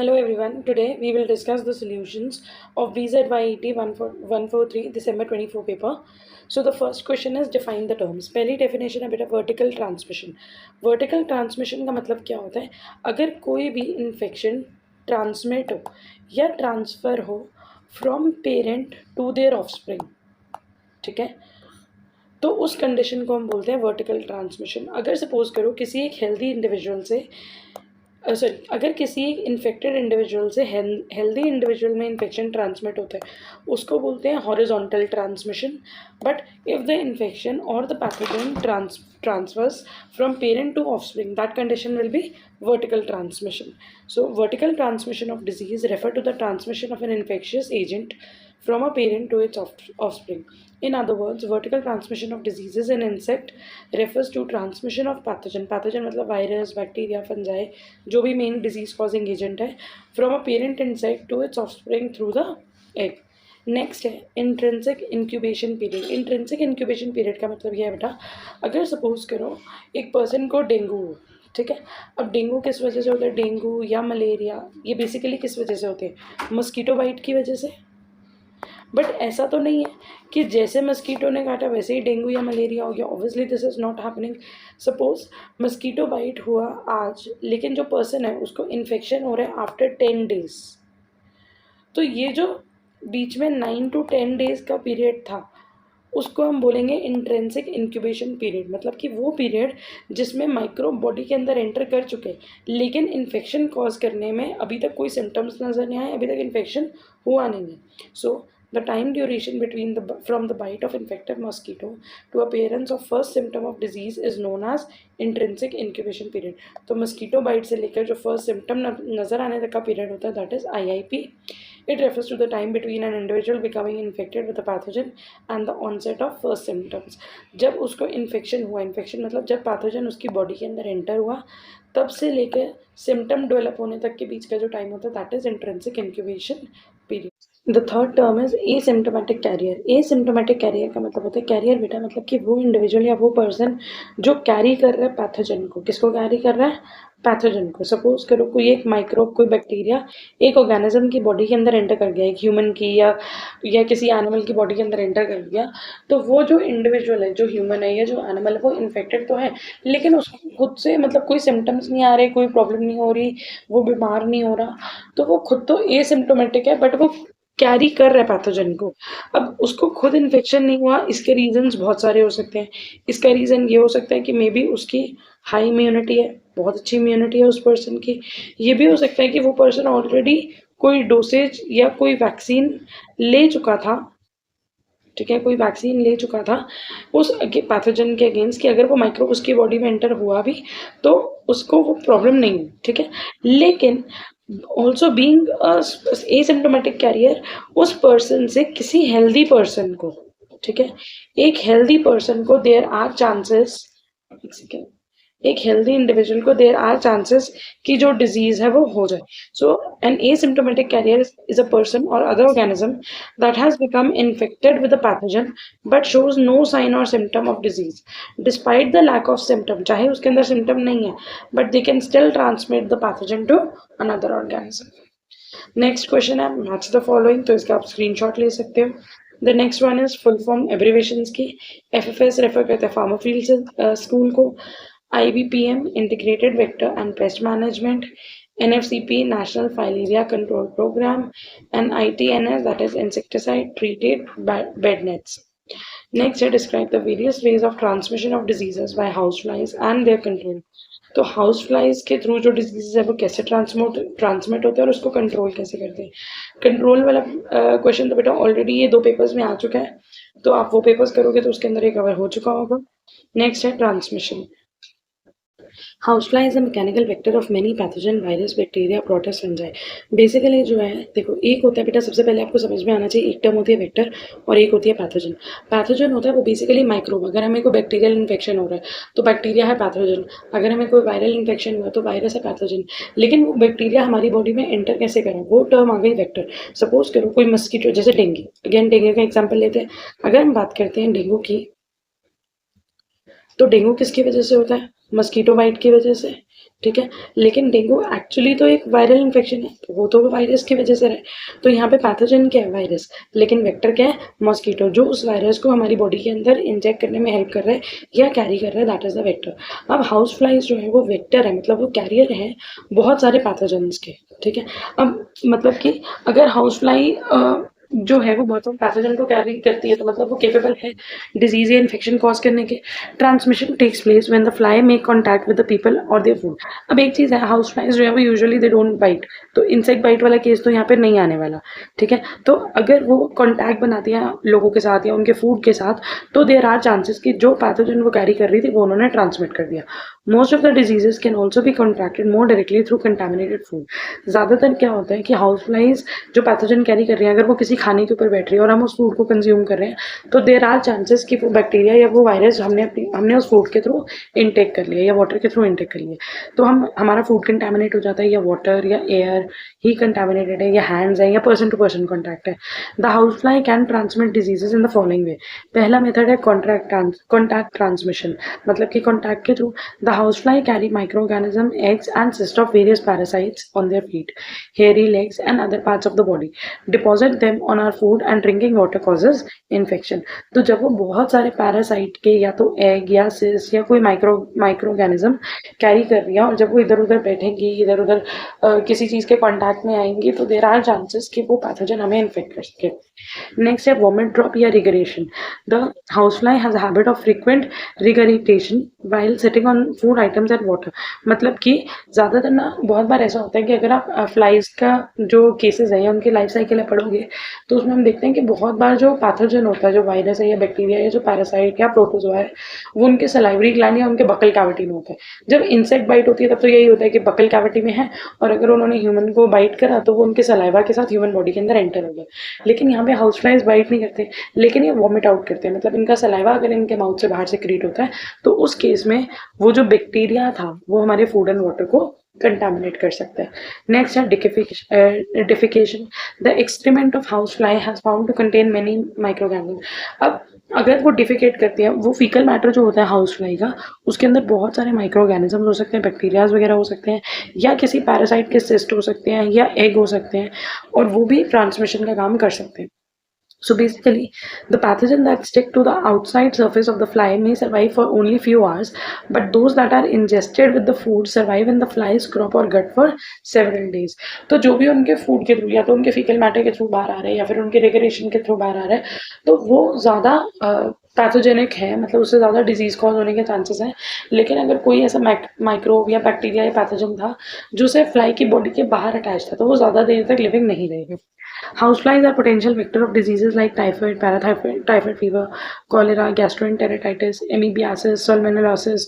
Hello everyone. Today we will discuss the solutions of BZYET 143 December 24 paper. So the first question is define the terms. पहली definition है बेटा vertical transmission. Vertical transmission का मतलब क्या होता है? अगर कोई भी infection transmit हो या transfer हो from parent to their offspring, ठीक है, तो उस कंडीशन को हम बोलते हैं वर्टिकल ट्रांसमिशन. अगर सपोज करो किसी एक हेल्दी इंडिविजुअल से सॉरी अगर किसी एक इन्फेक्टेड इंडिविजुअल से हेल्दी इंडिविजुअल में इन्फेक्शन ट्रांसमिट होता है उसको बोलते हैं horizontal transmission. But if the infection or the pathogen transfers from parent to offspring, that condition will be vertical transmission. So vertical transmission of disease refer to the transmission of an infectious agent from a parent to its offspring. In other words, vertical transmission of diseases in insect refers to transmission of pathogen. Pathogen मतलब virus, bacteria, fungi, जो भी main disease causing agent है, from a parent insect to its offspring through the egg. Next है intrinsic incubation period. Intrinsic incubation period का मतलब ये है बेटा, अगर सपोज करो एक पर्सन को डेंगू हो, ठीक है. अब डेंगू किस वजह से होता है? डेंगू या मलेरिया ये बेसिकली किस वजह से होते हैं? मस्कीटो बाइट की वजह से. बट ऐसा तो नहीं है कि जैसे मस्कीटो ने काटा वैसे ही डेंगू या मलेरिया हो गया. Obviously this is not happening. Suppose mosquito bite हुआ आज, लेकिन जो पर्सन है उसको इन्फेक्शन हो रहा है आफ्टर 10 डेज. तो ये जो बीच में 9 to 10 डेज़ का पीरियड था उसको हम बोलेंगे इंट्रेंसिक इंक्यूबेशन पीरियड. मतलब कि वो पीरियड जिसमें माइक्रोब बॉडी के अंदर एंटर कर चुके लेकिन इन्फेक्शन कॉज करने में अभी तक कोई सिम्टम्स नज़र नहीं आए, अभी तक इन्फेक्शन हुआ नहीं है. सो the time duration between from the bite of infected mosquito to appearance of first symptom of disease is known as intrinsic incubation period. तो mosquito bite से लेकर जो first symptom नज़र आने तक का पीरियड होता है that is IIP. It refers to the time between an individual becoming infected with a pathogen and the onset of first symptoms. जब उसको इन्फेक्शन हुआ, इन्फेक्शन मतलब जब पैथोजन उसकी बॉडी के अंदर एंटर हुआ तब से लेकर सिम्टम डेवलप होने तक के बीच का जो टाइम होता है that is intrinsic incubation period. The third term is asymptomatic carrier. Asymptomatic carrier का मतलब होता है, कैरियर बेटा मतलब कि वो इंडिविजुअल या वो पर्सन जो कैरी कर रहा है पैथोजन को. किसको कैरी कर रहा है? पैथोजन को. सपोज करो कोई एक माइक्रोब, कोई बैक्टीरिया एक ऑर्गेनिज्म की बॉडी के अंदर एंटर कर गया, एक ह्यूमन की या किसी एनिमल की बॉडी के अंदर एंटर कर गया, तो वो जो इंडिविजुअल है, जो ह्यूमन है या जो एनिमल है, वो इन्फेक्टेड तो है लेकिन उसको खुद से मतलब कोई सिम्टम्स नहीं आ रहे, कोई प्रॉब्लम नहीं हो रही, वो बीमार नहीं हो रहा, तो वो खुद तो एसिम्टोमेटिक है बट वो कैरी कर रहा है पैथोजन को. अब उसको खुद इन्फेक्शन नहीं हुआ, इसके रीजंस बहुत सारे हो सकते हैं. इसका रीज़न ये हो सकता है कि मे बी उसकी हाई इम्यूनिटी है, बहुत अच्छी इम्यूनिटी है उस पर्सन की. ये भी हो सकता है कि वो पर्सन ऑलरेडी कोई डोसेज या कोई वैक्सीन ले चुका था, ठीक है, कोई वैक्सीन ले चुका था उस पैथोजन के अगेंस्ट कि अगर वो माइक्रोब उसकी बॉडी में एंटर हुआ भी तो उसको वो प्रॉब्लम नहीं हुई, ठीक है. लेकिन ऑल्सो बींग एसिम्टोमेटिक कैरियर उस पर्सन से किसी हेल्दी पर्सन को, ठीक है, एक हेल्दी पर्सन को देयर आर चांसेस, एक हेल्दी इंडिविजुअल को देयर आर चांसेस कि जो डिजीज है वो हो जाए. So an asymptomatic carrier is a person or other organism that has become infected with a pathogen but shows no sign or symptom of disease despite the lack of symptom. चाहे उसके अंदर symptom नहीं है but they can still transmit the pathogen to another organism. Next question है match the following, तो इसका आप screenshot ले सकते हो. The next one is full form abbreviations की. FFS रेफर करते हैं फार्माफील्ड स्कूल को. IBPM integrated vector and pest management. NFCP National Filaria Control Program. and ITNS that is insecticide treated bed nets. Next, describe the various ways of transmission of diseases by houseflies and their control. तो house flies के through जो disease है वो कैसे transmit होते हैं और उसको कंट्रोल कैसे करते हैं. कंट्रोल वाला क्वेश्चन तो बेटा ऑलरेडी ये 2 पेपर्स में आ चुका है, तो आप वो पेपर्स करोगे तो उसके अंदर ये कवर हो चुका होगा. नेक्स्ट है transmission. Housefly is a mechanical vector of many pathogen, virus, bacteria, protist, fungi. Basically जो है देखो, एक होता है बेटा, सबसे पहले आपको समझ में आना चाहिए, एक टर्म होती है वेक्टर और एक होती है पैथोजन. पैथोजन होता है वो बेसिकली माइक्रोब. अगर हमें कोई बैक्टीरियल इन्फेक्शन हो रहा है तो बैक्टीरिया है पैथोजन. अगर हमें कोई वायरल इन्फेक्शन हुआ तो वायरस है पैथोजन. लेकिन वो बैक्टीरिया हमारी बॉडी में एंटर कैसे करें, वो टर्म आ गई वेक्टर. सपोज करो कोई मस्कीटो, जैसे डेंगू, अगेन डेंगू का एग्जाम्पल लेते हैं. अगर हम बात करते हैं डेंगू की, तो डेंगू किसकी वजह से होता है? मस्कीटो बाइट की वजह से. ठीक है। लेकिन डेंगू एक्चुअली तो एक वायरल इन्फेक्शन है, तो वो तो वायरस की वजह से रहे। तो यहाँ पे पैथोजन क्या है? वायरस। लेकिन वेक्टर क्या है? मॉस्किटो, जो उस वायरस को हमारी बॉडी के अंदर इंजेक्ट करने में हेल्प कर रहा है या कैरी कर रहा है, दैट इज द वेक्टर। अब हाउस फ्लाइज जो है वो वेक्टर है, मतलब वो कैरियर है बहुत सारे पैथोजन्स के। ठीक है। अब मतलब कि अगर हाउस फ्लाई जो है वो बहुत पैथोजन को कैरी करती है, तो मतलब वो केपेबल है डिजीज या इन्फेक्शन कॉज करने के। Transmission takes place when the fly make contact with the people और देयर फूड। अब एक चीज़ है, हाउस फ्लाइज जो है वो यूजुअली दे डोंट बाइट, तो इंसेक्ट बाइट वाला केस तो यहाँ पे नहीं आने वाला। ठीक है। तो अगर वो कॉन्टैक्ट बनाती है लोगों के साथ या उनके फूड के साथ, तो देर आर चांसेस कि जो पैथोजन वो कैरी कर रही थी वो उन्होंने ट्रांसमिट कर दिया। Most of the diseases can also be contracted more directly through contaminated food. ज़्यादातर क्या होता है कि हाउस फ्लाइज जो पैथोजन कैरी कर रही है, अगर वो किसी खाने के ऊपर बैठ रही है और हम उस फूड को कंज्यूम कर रहे हैं, तो देर आर चांसेस कि वो बैक्टीरिया या वो वायरस हमने उस फूड के थ्रू इनटेक कर लिया या वाटर के थ्रू इनटेक कर लिया, तो हमारा फूड कंटामिनेट हो जाता है, या वाटर या एयर ही कंटामिनेटेड है, या हैंड्स है, या पर्सन टू पर्सन कॉन्टैक्ट है। The house fly can transmit diseases in the following वे। पहला मेथड है कॉन्टैक्ट ट्रांसमिशन, मतलब कि कॉन्टैक्ट के through the house fly carry micro organism, eggs and cyst of various parasites on their feet, hairy legs and other parts of the body, deposit them on our food and drinking water causes infection। तो जब वो बहुत सारे parasite के या तो egg या सिस या कोई माइक्रो ऑर्गेनिज्म कैरी कर रही है, और जब वो इधर उधर बैठेंगी, इधर उधर किसी चीज़ के कॉन्टैक्ट में आएंगी, तो देर आर चांसेस कि वो पैथोजन हमें इन्फेक्ट कर सके। नेक्स्ट है वॉमिट ड्रॉप या regurgitation. The house fly has a habit of frequent regurgitation while sitting on food items and water। मतलब कि ज़्यादातर ना बहुत बार ऐसा होता है कि अगर आप फ्लाइज का जो केसेस है या उनकी लाइफ साइकिल है पढ़ोगे, तो उसमें हम देखते हैं कि बहुत बार जो पैथोजन होता है, जो वायरस है या बैक्टीरिया या जो पैरासाइट या प्रोटोजोआ है, वो उनके सलाइवरी ग्लैंड या उनके बकल कैविटी में होता है। जब इंसेक्ट बाइट होती है तब तो यही होता है कि बकल कैविटी में है, और अगर उन्होंने ह्यूमन को बाइट करा तो वो उनके सलाइवा के साथ ह्यूमन बॉडी के अंदर एंटर हो गया। लेकिन यहाँ पे हाउस फ्लाइज बाइट नहीं करते, लेकिन ये वॉमिट आउट करते हैं, मतलब इनका सलाइवा अगर इनके माउथ से बाहर से क्रिएट होता है, तो उस केस में वो जो बैक्टीरिया था वो हमारे फूड एंड वाटर को कंटामिनेट कर सकता है। नेक्स्ट है defecation. The excrement of house fly has found to contain many microorganism. अब अगर वो डिफिकेट करती है, वो फीकल मैटर जो होता है हाउस फ्लाई का, उसके अंदर बहुत सारे माइक्रो ऑर्गेनिज्म हो सकते हैं, बैक्टीरियाज वगैरह हो सकते हैं, या किसी पैरासाइट के सिस्ट हो सकते हैं, या एग हो सकते हैं, और वो भी ट्रांसमिशन का काम कर सकते हैं। So basically, the pathogen that stick to the outside surface of the fly may survive for only few hours, but those that are ingested with the food survive in the fly's crop or gut for several days। तो जो भी उनके food के through या तो उनके faecal matter के through बाहर आ रहे हैं या फिर उनके रेगुलेशन के थ्रू बाहर आ रहे हैं, तो वो ज़्यादा पैथोजेनिक है, मतलब उससे ज़्यादा डिजीज कॉज होने के चांसेस हैं। लेकिन अगर कोई ऐसा माइक्रोब या बैक्टीरिया या पैथोजन था जो सिर्फ फ्लाई की बॉडी के बाहर अटैच था, तो वो ज़्यादा देर तक लिविंग नहीं रहेगा। Houseflies are potential vector of diseases like typhoid, typhoid fever, cholera, gastroenteritis, amoebiasis, salmonellosis,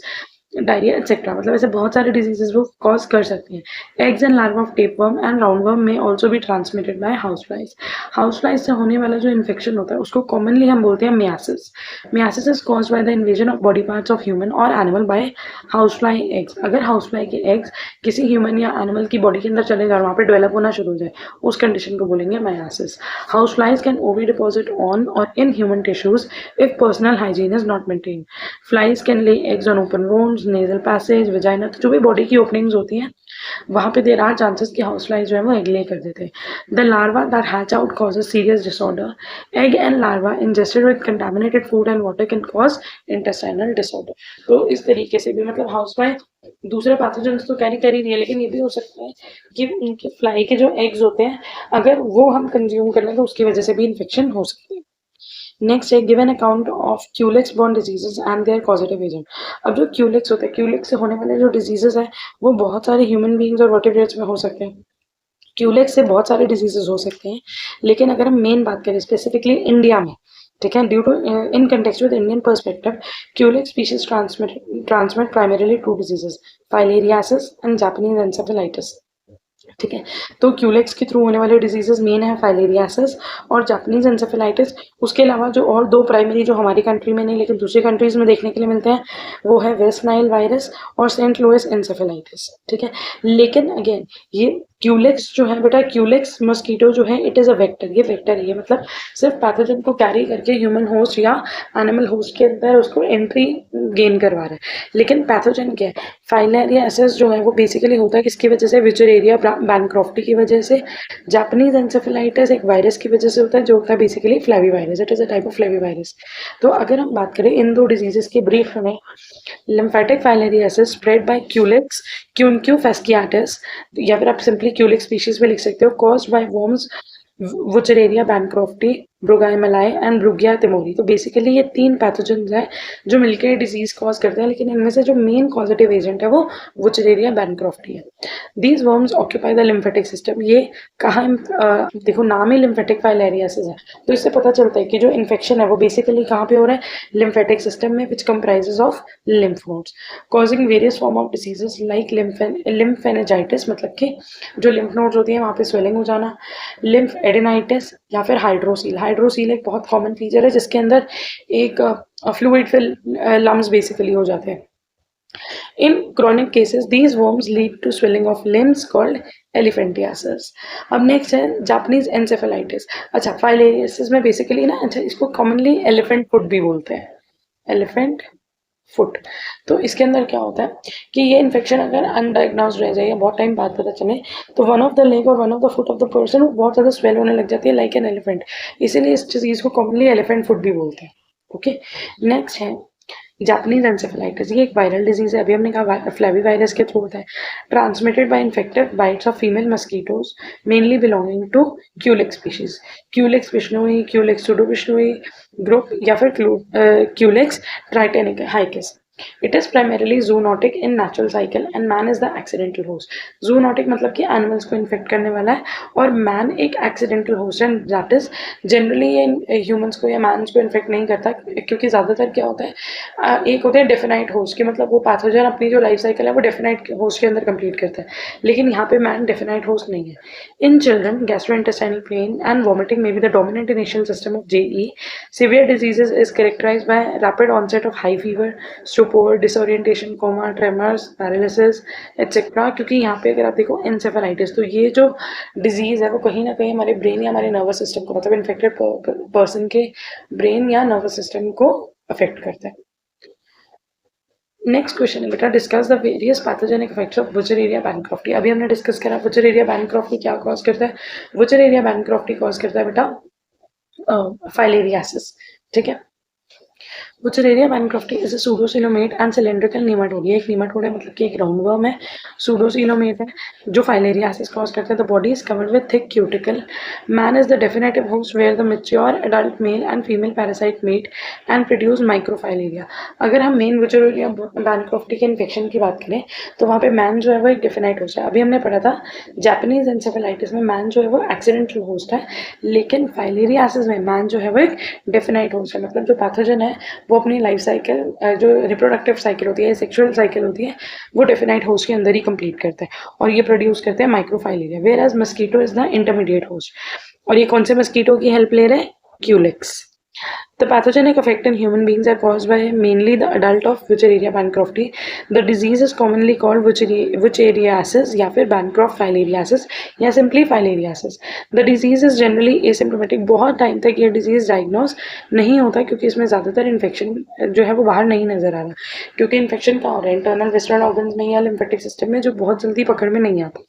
diarrhoea etcetera. मतलब ऐसे बहुत सारे डिजीजेज वो कॉज कर सकती हैं। Eggs and larva of tapeworm and roundworm में ऑल्सो भी transmitted by house flies. House flies से होने वाला जो इन्फेक्शन होता है उसको कॉमनली हम बोलते हैं myiasis. Myiasis is cause by the invasion of body parts of human or animal by house fly eggs. अगर हाउस फ्लाई के एग्स किसी ह्यूमन या एनिमल की बॉडी के अंदर चले जाए, वहाँ पर डेवलप होना शुरू हो जाए, उस कंडीशन को बोलेंगे मियासिस। हाउस फ्लाइज कैन ओवी डिपॉजिट ऑन और in human tissues if personal hygiene is not maintain. Flies can lay eggs on open वोन्स, nasal passage, vagina, जो भी बॉडी की ओपनिंग्स होती हैं वहाँ पे देर आर चांसेस कि हाउस फ्लाइज जो है वो एग ले कर देते हैं। The larva that hatch out causes serious disorder. Egg and larva ingested with contaminated food and water can cause intestinal disorder. तो इस तरीके से भी मतलब हाउस फ्लाई दूसरे पैथोजेंस तो कैरी कर ही रही है, लेकिन ये भी हो सकता है कि उनके फ्लाई के जो एग्स होते हैं अगर वो हम कंज्यूम कर लें तो उसकी वजह से भी इन्फेक्शन हो सकती है। नेक्स्ट है give an account of culex borne diseases and their causative agent. अब जो क्यूलेक्स होते हैं, क्यूलेक्स से होने वाले जो डिजीजेस हैं वो बहुत सारे ह्यूमन बींग्स और वर्टिब्रेट्स में हो सकते हैं। क्यूलेक्स से बहुत सारे डिजीजेस हो सकते हैं, लेकिन अगर हम मेन बात करें स्पेसिफिकली इंडिया में, ठीक है, due to in context with Indian perspective, Culex species transmit primarily two diseases, filariasis and Japanese encephalitis. ठीक है, तो क्यूलेक्स के थ्रू होने वाले डिजीजेस मेन है फाइलेरियासिस और जापानीज एन्सेफेलाइटिस। उसके अलावा जो और दो प्राइमरी जो हमारी कंट्री में नहीं लेकिन दूसरी कंट्रीज में देखने के लिए मिलते हैं वो है वेस्ट नाइल वायरस और सेंट लुइस एन्सेफेलाइटिस। ठीक है, लेकिन अगेन ये क्यूलेक्स जो है बेटा, क्यूलेक्स मस्कीटो जो है इट इज़ अ वेक्टर, ये वेक्टर है, ये मतलब सिर्फ पैथोजन को कैरी करके ह्यूमन होस्ट या एनिमल होस्ट के अंदर उसको एंट्री गेन करवा रहा है। लेकिन पैथोजन क्या है, फाइलेरिया एसेस जो है वो बेसिकली होता है किसकी वजह से, विचुरेरिया बैनक्रॉफ्टी की वजह से। जापानीज एंसेफेलाइटिस एक वायरस की वजह से होता है जो होता है basically flavivirus, it is a type of flavivirus. तो अगर हम बात करें इन दो डिजीजेस की ब्रीफ में, lymphatic filariasis spread by Culex क्यूनक्यू fasciatus, या फिर आप सिंपली क्यूलेक्स स्पीशीज में लिख सकते हो, caused by worms Wuchereria bancrofti, Brugia malayi and ब्रुगिया तिमोरी। तो बेसिकली ये 3 पैथोजेंस हैं जो मिलकर डिजीज कॉज करते हैं, लेकिन इनमें से जो मेन कॉजेटिव एजेंट है वो वुचरेरिया बैनक्रॉफ्टी है। These worms occupy the lymphatic system. ये कहाँ देखो नाम ही लिम्फेटिक फाइलेरियासिस है, तो इससे पता चलता है कि जो इन्फेक्शन है वो बेसिकली कहाँ पे हो रहा है, लिम्फेटिक सिस्टम में, विच comprises of lymph nodes, causing various form of diseases like lymphadengitis, मतलब कि जो lymph nodes होती हैं वहाँ पे swelling हो जाना, lymphadenitis या फिर हाइड्रोसील। हाइड्रोसील एक बहुत कॉमन फीचर है जिसके अंदर एक फ्लूइड फिल लम्स बेसिकली हो जाते हैं। In chronic cases, these worms lead to swelling of limbs called elephantiasis. अब नेक्स्ट है जापानीज एंसेफेलाइटिस। अच्छा, फाइलेरियासिस में बेसिकली ना, अच्छा इसको कॉमनली एलिफेंट फुट भी बोलते हैं, एलिफेंट फुट। तो इसके अंदर क्या होता है कि ये इन्फेक्शन अगर अनडायग्नोज रह जाए या बहुत टाइम बाद पता चले, तो वन ऑफ द लेग और one of the foot of the person बहुत ज़्यादा स्वेल होने लग जाती है लाइक एन एलिफेंट, इसीलिए इस चीज़ को कॉमनली एलिफेंट फुट भी बोलते हैं। ओके, नेक्स्ट है जापानीज एंसेफेलाइटिस। ये एक वायरल डिजीज है, अभी हमने कहा फ्लैवी वायरस के थ्रू होता है, transmitted by infective bites of female mosquitoes mainly belonging to Culex species, Culex vishnui, Culex pseudovishnui group या फिर Culex tritaeniorhynchus. It is primarily zoonotic in natural cycle and man is the accidental host. Zoonotic मतलब कि animals को infect करने वाला है और man एक accidental host है, that is generally ये humans को या man को infect नहीं करता, क्योंकि ज़्यादातर क्या होता है, एक होता है definite host कि मतलब वो pathogen अपनी जो life cycle है वो definite host के अंदर complete करता है, लेकिन यहाँ पे man definite host नहीं है। In children, gastrointestinal pain and vomiting may be the dominant initial system of JE. Severe diseases is characterized by rapid onset of high fever, stupor, disorientation, coma, tremors, paralysis, etc. क्योंकि यहाँ पे अगर आप देखो encephalitis, तो ये जो disease है वो कहीं ना कहीं हमारे ब्रेन या हमारे नर्वस सिस्टम को, मतलब इन्फेक्टेड पर्सन के ब्रेन या नर्वस सिस्टम को अफेक्ट करता है। नेक्स्ट क्वेश्चन है बेटा, discuss the various pathogenic effects of Wuchereria bancrofti. अभी हमने डिस्कस करा वुचरेरिया बैनक्रॉफ्टी क्या कॉज करता है, वुचरेरिया बैनक्रॉफ्टी कॉज करता है बेटा फाइलेरियासिस, ठीक है। Wuchereria bancrofti is a pseudocoelomate and cylindrical nematode। ये एक nematode है, मतलब कि एक राउंडवर्म है, pseudocoelomate है, जो फाइलेरियासिस कॉज करता है। The body is covered with thick cuticle. Man is the definitive host where the mature adult male and female parasite meet and produce microfilaria। अगर हम मेन वुचेरेरिया बैनक्रॉफ्टी के इन्फेक्शन की बात करें तो वहाँ पे मैन जो है वो एक डेफिनाइट होस्ट है। अभी हमने पढ़ा था जापानीज एंसेफेलाइटिस में मैन जो है वो एक्सीडेंटल होस्ट है, लेकिन फाइलेरियासिस में मैन जो है वो एक डेफिनाइट होस्ट है, मतलब जो पैथोजन है वो अपनी लाइफ साइकिल, जो रिप्रोडक्टिव साइकिल होती है, सेक्सुअल साइकिल होती है, वो डेफिनाइट होस्ट के अंदर ही कंप्लीट करता है और ये प्रोड्यूस करते हैं microfilaria. Whereas mosquito is the intermediate host. और ये कौन से मस्कीटो की हेल्प ले रहे हैं, Culex. The pathogenic effect in human beings are caused by mainly the adult of Wuchereria bancrofti. The disease is commonly called Wucheriasis या फिर Bancroft filariasis या simply filariasis. The disease is generally asymptomatic। बहुत time तक ये disease diagnose नहीं होता क्योंकि इसमें ज़्यादातर इन्फेक्शन जो है वो बाहर नहीं नज़र आ रहा, क्योंकि इन्फेक्शन कहाँ हो रहा है, इंटरनल वेस्टर्न ऑर्गन्स में या लिम्फेटिक सिस्टम में, जो बहुत जल्दी पकड़ में नहीं आता।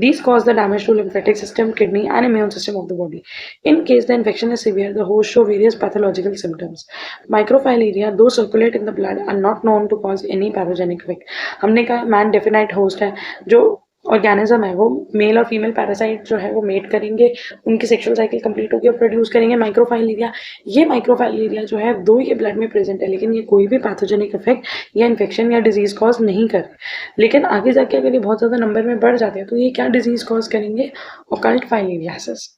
These cause the damage to lymphatic system, kidney and immune system of the body. In case the infection is severe, the host show various pathological symptoms. Microfilaria, though circulate in the blood, are not known to cause any pathogenic effect. हमने कहा man definite host है, जो organism है वो mail और female parasite जो है वो मेट करेंगे, उनकी सेक्सुअल साइकिल कंप्लीट होगी और प्रोड्यूस करेंगे माइक्रोफाइलेरिया। ये माइक्रोफाइलेरिया जो है दो ये ब्लड में प्रेजेंट है, लेकिन ये कोई भी पैथोजेनिक इफेक्ट या इन्फेक्शन या डिजीज कॉज नहीं कर, लेकिन आगे जाके अगर ये बहुत ज़्यादा नंबर में बढ़ जाते हैं तो ये क्या डिजीज कॉज करेंगे, occult filariasis.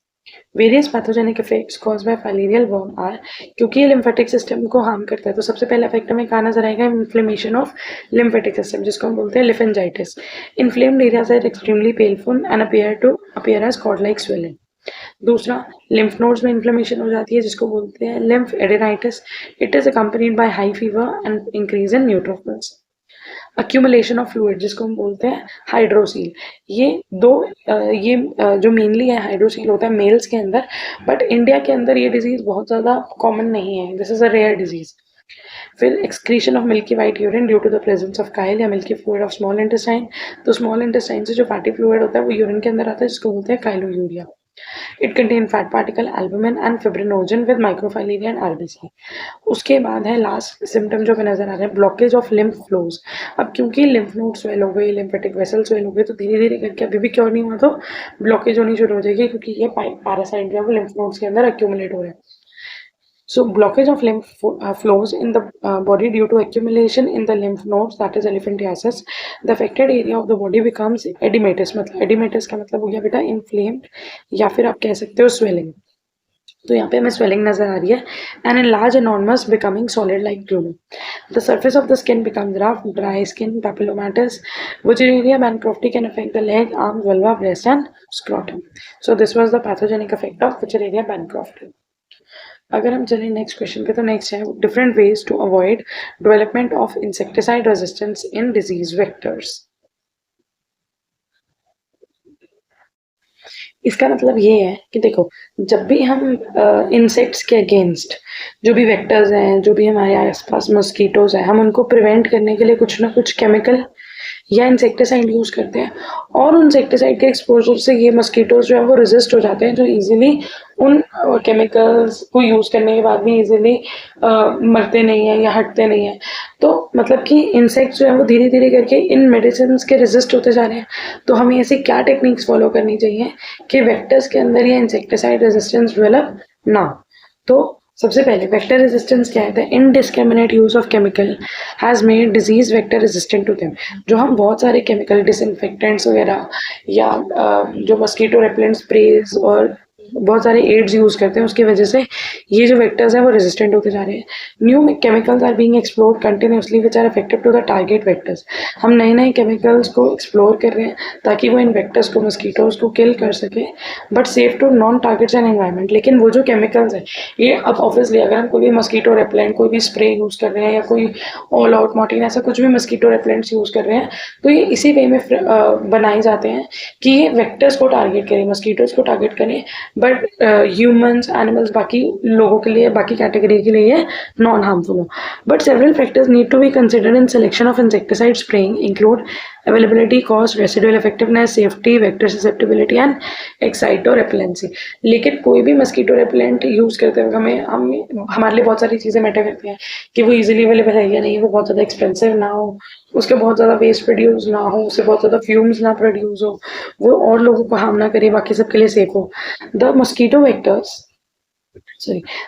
Various pathogenic effects cause by filarial worm are, क्योंकि ये लिम्फेटिक सिस्टम को हार्म करता है तो सबसे पहला इफेक्ट हमें कहाँ नजर आएगा, इन्फ्लेमेशन ऑफ लिम्फेटिक सिस्टम, जिसको हम बोलते हैं lymphangitis. Inflamed areas are extremely painful and appear as cord like swelling. दूसरा, लिम्फ नोड्स में इन्फ्लेमेशन हो जाती है जिसको बोलते हैं lymphadenitis. It is accompanied by high fever and increase in neutrophils. Accumulation of fluid जिसको हम बोलते हैं हाइड्रोसील। ये दो जो मेनली है हाइड्रोसील होता है मेल्स के अंदर, बट इंडिया के अंदर ये डिजीज बहुत ज़्यादा कॉमन नहीं है, this is a rare disease. फिर excretion of milky white urine due to the presence of chyle या milky fluid of small intestine. तो स्मॉल इंटेस्टाइन से जो फैटी फ्लूइड होता है वो यूरिन के अंदर आता है, जिसको बोलते हैं chyluria. It contain fat particle albumin and fibrinogen with microfilaria and RBC. उसके बाद है लास्ट सिम्टम जो हमें नजर आ रहा है, ब्लॉकेज ऑफ लिम्फ फ्लोज। अब क्योंकि लिम्फ नोड स्वेल हो गए, लिम्फेटिक वेसल स्वेल हो गए, तो धीरे धीरे करके अभी भी क्योर नहीं हुआ तो ब्लॉकेज होनी शुरू हो जाएगी, क्योंकि ये पैरासाइट जो है वो लिम्फ नोड्स के अंदर अक्यूमुलेट हो रहे हैं। So blockage of lymph flows in the body due to accumulation in the lymph nodes, that is elephantiasis. The affected area of the body becomes edematous. मतलब edematous का मतलब हो गया बेटा inflamed, या फिर आप कह सकते हो swelling. तो यहाँ पे हमें swelling नजर आ रही है, and enlarged enormous becoming solid like glue. The surface of the skin becomes rough, dry skin, papillomatous. Wuchereria bancrofti can affect the leg, arms, vulva, breast, and scrotum. So this was the pathogenic effect of Wuchereria bancrofti. अगर हम चलें next question पे, तो next है different ways to avoid development of insecticide resistance in disease vectors. इसका मतलब ये है कि देखो, जब भी हम इंसेक्ट्स के अगेंस्ट जो भी वेक्टर्स हैं, जो भी हमारे आसपास मस्कीटोज हैं, हम उनको प्रिवेंट करने के लिए कुछ ना कुछ केमिकल या इंसेक्टिसाइड यूज करते हैं, और उन इंसेक्टिसाइड के एक्सपोजर से ये मस्कीटोज जो है वो रेजिस्ट हो जाते हैं, जो इजीली उन केमिकल्स को यूज करने के बाद भी इजीली मरते नहीं है या हटते नहीं है। तो मतलब कि इंसेक्ट्स जो है वो धीरे धीरे करके इन मेडिसिन के रेजिस्ट होते जा रहे हैं। तो हमें ऐसी क्या टेक्निक्स फॉलो करनी चाहिए कि वेक्टर्स के अंदर ये इंसेक्टिसाइड रेजिस्टेंस डेवलप ना। तो सबसे पहले वेक्टर रेजिस्टेंस क्या है? Indiscriminate use of chemical has made disease vector resistant to them. जो हम बहुत सारे केमिकल डिसइंफेक्टेंट्स वगैरह या जो मस्कीटो रेपेलेंट स्प्रेज और बहुत सारे एड्स यूज करते हैं, उसकी वजह से ये जो वेक्टर्स हैं वो रेजिस्टेंट होते जा रहे हैं। New chemicals are being explored continuously which are effective to the target vectors. हम नए नए केमिकल्स को एक्सप्लोर कर रहे हैं ताकि वो इन वेक्टर्स को, मस्कीटोज को किल कर सके, but safe to non targets and environment. लेकिन वो जो केमिकल्स हैं ये अब ऑब्वियसली अगर हम कोई भी मस्कीटो रेपेलेंट, कोई भी स्प्रे यूज कर रहे हैं या कोई ऑल आउट मॉर्टिन ऐसा कुछ भी मस्कीटो रेपेलेंट्स यूज कर रहे हैं, तो ये इसी वे में बनाए जाते हैं कि ये वेक्टर्स को टारगेट करें, मस्कीटोज को टारगेट करें, बट ह्यूमंस, एनिमल्स, बाकी लोगों के लिए, बाकी कैटेगरी के लिए नॉन हार्मफुल हो। But several factors need to be considered in selection of insecticide spraying, include availability, cost, residual effectiveness, safety, vector susceptibility and excito repellency. लेकिन कोई भी मस्कीटो रेपेलेंट यूज करते वक्त हमारे लिए बहुत सारी चीज़ें मैटर करती हैं कि वो इजीली अवेलेबल है या नहीं, वो बहुत ज़्यादा एक्सपेंसिव ना हो, उसके बहुत ज़्यादा वेस्ट प्रोड्यूस ना हो, उससे बहुत ज़्यादा फ्यूम्स ना प्रोड्यूस हो, वो और लोगों को हार्म ना करे, बाकी सबके लिए सेफ हो। The mosquito vectors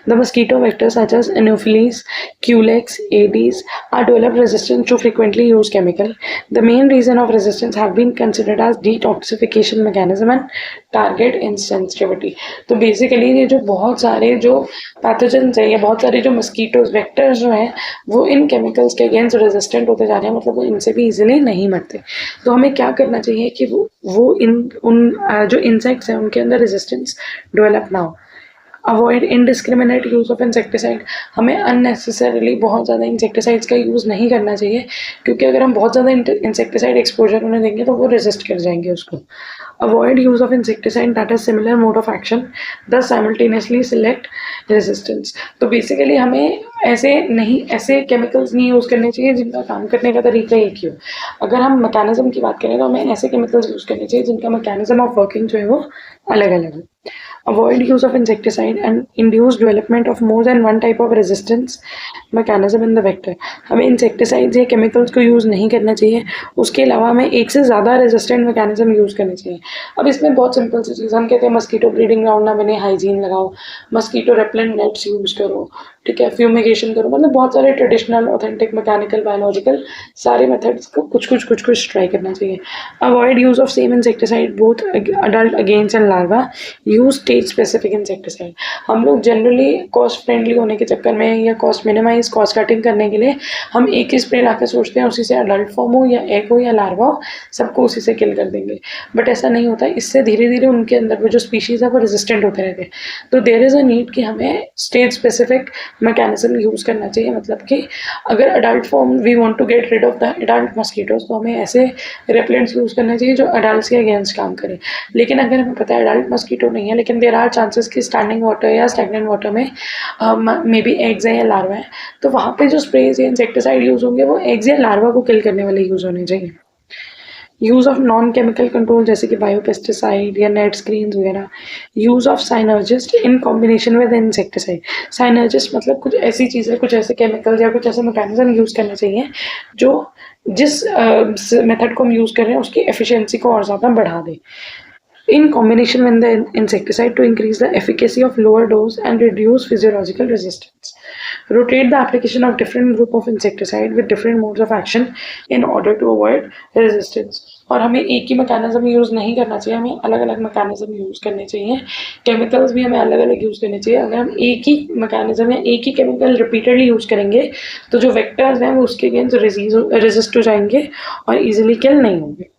the mosquito vectors such as Anopheles, Culex, Aedes are developed resistant to frequently used chemical. The main reason of resistance have been considered as detoxification mechanism and target insensitivity. तो basically ये जो बहुत सारे जो pathogens है या बहुत सारे जो मस्कीटोज वेक्टर्स जो हैं वो इन केमिकल्स के अगेंस्ट रेजिस्टेंट होते जा रहे हैं, मतलब वो इनसे भी इजीली नहीं मरते। तो हमें क्या करना चाहिए कि वो उन जो इंसेक्ट्स हैं उनके अंदर रेजिस्टेंस डेवलप ना हो। Avoid indiscriminate use of insecticide. हमें अननेसेसरीली बहुत ज़्यादा इंसेक्टिसाइड्स का यूज़ नहीं करना चाहिए, क्योंकि अगर हम बहुत ज़्यादा इंसेक्टिसाइड एक्सपोजर उन्हें देंगे तो वो रेजिस्ट कर जाएंगे उसको। Avoid use of insecticide that is similar mode of action, दस साइमल्टेनियसली सिलेक्ट रेजिस्टेंस। तो बेसिकली हमें ऐसे केमिकल्स नहीं यूज़ करने चाहिए जिनका काम करने का तरीका एक ही हो। अगर हम मैकेनिज्म की बात करें तो हमें ऐसे केमिकल्स यूज़ करने चाहिए जिनका मैकेनिज्म ऑफ वर्किंग जो है वो अलग अलग है। Avoid use of insecticide and induce development of more than one type of resistance mechanism in the vector. हमें इंसेक्टिसाइड्स या केमिकल्स को यूज़ नहीं करना चाहिए, उसके अलावा हमें एक से ज़्यादा रेजिस्टेंट मैकेनिज्म यूज़ करने चाहिए। अब इसमें बहुत सिंपल सी चीज़, हम कहते हैं मस्कीटो ब्रीडिंग ग्राउंड ना बने, हाइजीन लगाओ, मस्कीटो रेपेलेंट नेट्स यूज़ करो, ठीक है, फ्यूमिगेशन करो, मतलब बहुत सारे ट्रेडिशनल, ऑथेंटिक, मैकेनिकल, बायोलॉजिकल सारे मेथड्स को कुछ ट्राई करना चाहिए। Avoid use of same insecticide both adult against and larva. Use state specific insecticide. हम लोग जनरली कॉस्ट फ्रेंडली होने के चक्कर में या कॉस्ट मिनिमाइज, कॉस्ट कटिंग करने के लिए हम एक ही स्प्रे लाकर सोचते हैं उसी से अडल्ट फॉर्म हो या एग हो या लार्वा हो, सबको उसी से किल कर देंगे। बट ऐसा नहीं होता, इससे धीरे धीरे उनके अंदर वो जो स्पीशीज है वो रेजिस्टेंट होते रहते हैं। तो देयर इज़ अ नीड कि हमें स्टेट स्पेसिफिक मैकेनिज्म यूज़ करना चाहिए। मतलब कि अगर adult form we want to get rid of the adult mosquitoes, तो हमें ऐसे रिपेलेंट्स यूज़ करना चाहिए जो अडल्ट के अगेंस्ट काम करें। लेकिन अगर हमें पता है अडल्ट मस्कीटो नहीं है, लेकिन देर आर चांसेस कि स्टैंडिंग वाटर या स्टैगनेंट वाटर में मे बी एग्स हैं या लार्वा है, तो वहाँ पे जो स्प्रेज या इंसेक्टिसाइड यूज़ होंगे वो एग्स या लार्वा को किल करने वाले यूज़ होने चाहिए। Use of non chemical control जैसे कि बायोपेस्टिसाइड या नेट स्क्रीन वगैरह। Use of synergist in combination with insecticide. Synergist मतलब कुछ ऐसी चीज़ें, कुछ ऐसे केमिकल्स या कुछ ऐसे मैकेनिज्म यूज़ करने चाहिए जो जिस मेथड को हम यूज़ कर रहे हैं उसकी एफिशिएंसी को और ज़्यादा बढ़ा दे। In combination with the insecticide to increase the efficacy of lower dose and reduce physiological resistance. Rotate the application of different group of insecticide with different modes of action in order to avoid resistance. और हमें एक ही mechanism use नहीं करना चाहिए, हमें अलग अलग mechanism use करने चाहिए। केमिकल्स भी हमें अलग अलग यूज़ करने चाहिए। अगर हम एक ही मैकेनिज्म या एक ही केमिकल रिपीटेडली यूज़ करेंगे तो जो वेक्टर्स हैं वो उसके अगेंस्ट रेजिस्ट हो जाएंगे और इजीली किल नहीं होंगे।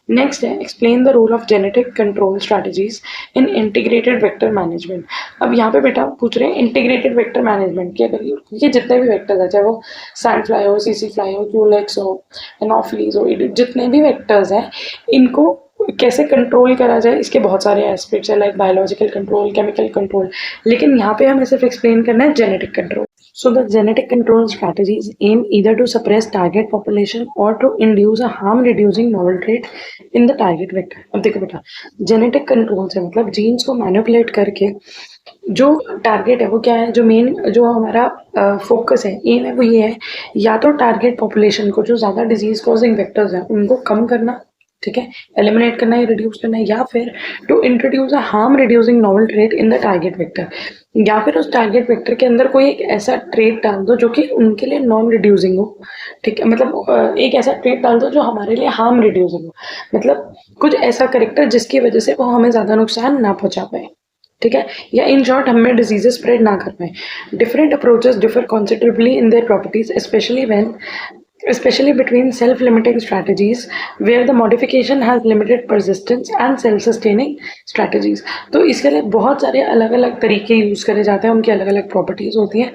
नेक्स्ट है explain the role of genetic control strategies in integrated vector management. अब यहाँ पे बेटा पूछ रहे हैं इंटीग्रेटेड वेक्टर मैनेजमेंट क्या करिए, ये जितने भी वेक्टर्स है, चाहे वो सैंड फ्लाई हो, सीसी फ्लाई हो, क्यूलेक्स हो, एनोफिलीज हो, जितने भी वेक्टर्स हैं इनको कैसे कंट्रोल करा जाए, इसके बहुत सारे एस्पेक्ट्स है, like biological control, chemical control. लेकिन यहाँ पे हमें सिर्फ एक्सप्लेन करना है genetic control. So the genetic control strategies aim either to suppress target population or to induce a harm-reducing novel trait in the target vector. अब देखो बेटा, जेनेटिक कंट्रोल से मतलब जीन्स को मैनिपुलेट करके जो टारगेट है वो क्या है, जो मेन जो हमारा फोकस है, एम है, वो ये है या तो टारगेट पॉपुलेशन को, जो ज़्यादा डिजीज कॉजिंग वेक्टर्स हैं उनको कम करना, ठीक है, एलिमिनेट करना या रिड्यूस करना, या फिर to introduce a harm reducing novel trait in the target vector, या फिर उस टारगेट वेक्टर के अंदर कोई एक ऐसा ट्रेट डाल दो जो कि उनके लिए नॉन रिड्यूसिंग हो, ठीक है, मतलब एक ऐसा ट्रेट डाल दो जो हमारे लिए हार्म रिड्यूसिंग हो, मतलब कुछ ऐसा करेक्टर जिसकी वजह से वो हमें ज़्यादा नुकसान ना पहुंचा पाए, ठीक है, या इन शॉर्ट हमें डिजीजेस स्प्रेड ना कर पाए। Different approaches differ considerably in their properties, especially between self-limiting strategies where the modification has limited persistence and self-sustaining strategies। तो इसके लिए बहुत सारे अलग अलग तरीके यूज़ करे जाते हैं, उनकी अलग अलग प्रॉपर्टीज़ होती हैं,